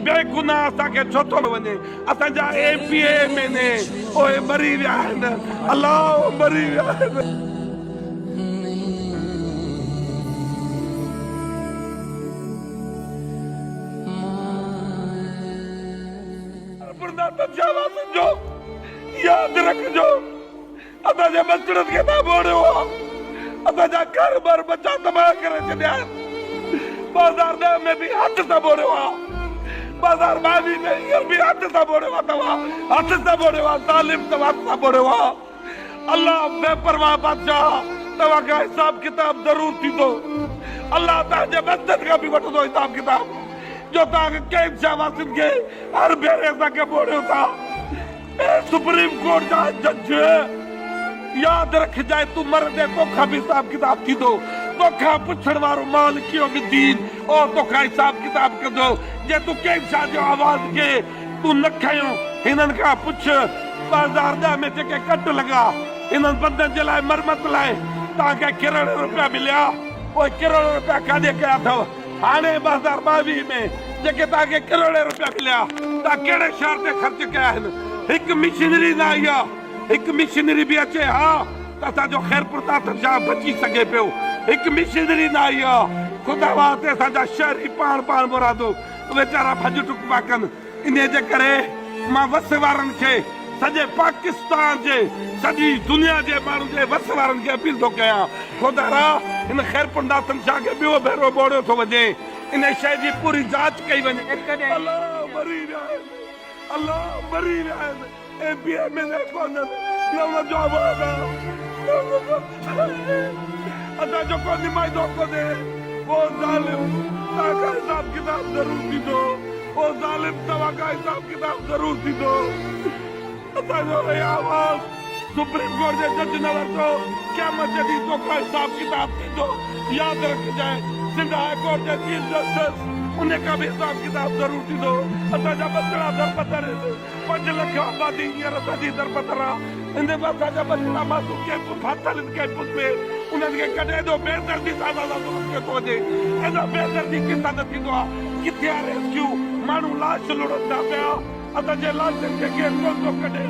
बेगुनाह असांखे छो थो वञे असांजा APM ने ओए मरी विया आहिनि अलाह मरी विया आहिनि जो याद रखजो असांजे मस्जिद खे न मोड़ियो असांजा घर बार बचा तबाह करे छॾिया बाज़ार में भी हथ सां मोड़ियो बाज़ार में हींअर भी हथ सां मोड़ियो हथ सां मोड़ियो तालिम तव्हां हथ सां मोड़ियो अल्लाह बेपरवाह बादशाह तव्हांखां हिसाब किताब ज़रूर थींदो अल्लाह तव्हांजे मस्जिद खां बि वठंदो हिसाब किताब जो तव्हांखे कंहिं शाहवासिन खे हर भेरे असांखे मोड़ियो था सुप्रीम कोर्ट जा जज याद रखजाए तू मरदे तोखा भी हिसाब किताब थींदो तोखा पुछण वारो मालिक यौमिद्दीन और तोखा हिसाब किताब कंदो जे तू कंहिं शइ जो आवाज़ खे तू न खयो हिननि खां पुछ बाज़ार में जेके कट लॻा हिननि बंदनि जे लाइ मरमत लाइ तव्हांखे किरोड़ रुपया मिलिया उहे किरोड़ रुपया काॾे कया अथव हाणे 2022 में जेके तव्हांखे किरोड़ रुपया मिलिया तव्हां कहिड़े शहर ते ख़र्च कया आहिनि हिकु मिशनरी न आई आहे हिकु मिशनरी बि अचे हा त असांजो ख़ैरपुर शाह बची सघे पियो हिकु मिशनरी न आई आहे ख़ुदा वास्ते असांजा शहरी पाण मुरादो वीचारा भॼ टुक पिया कनि इन जे करे मां वस वारनि खे सॼे पाकिस्तान जे सॼी दुनिया जे माण्हुनि जे वस वारनि खे अपील थो कयां ख़ुदा हिन ख़ैरपुर शाह खे ॿियो भेरो मोड़ियो थो वञे इन शइ जी पूरी जांच कई वञे अल्लाह मरी विया आहिनि अल्लाह मरी विया आहिनि APM में कोन्हनि न उनजो आवाज़ आहे असांजो को निमाइंदो कोन्हे वो ज़ालिम तव्हांखां हिसाब किताब ज़रूर थींदो वो ज़ालिम तव्हांखां हिसाब किताब ज़रूर थींदो असांजो हे आवाज़ सुप्रीम कोर्ट जे जज न वरितो क़यामत जे ॾींहुं तोखां हिसाब किताब थींदो यादि रखजांइ सिंध हाई कोर्ट जे चीफ जस्टिस उन का भी हिसाब किताब ज़रूर थींदो असांजा बचड़ा दरपतर 5 लख आबादी हींअर असांजी दरपतर आहे इन में असांजा बचड़ा मासूम कैंप फाथल कैंपस में उन्हनि खे कॾहिं एॾो बेदर्दी सां थो वञे एॾो बेदर्दी किथां न थींदो आहे किथे आहे रेस्क्यू माण्हू लाश लुड़नि था पिया असांजे लाशनि खे केरु कोन थो कढे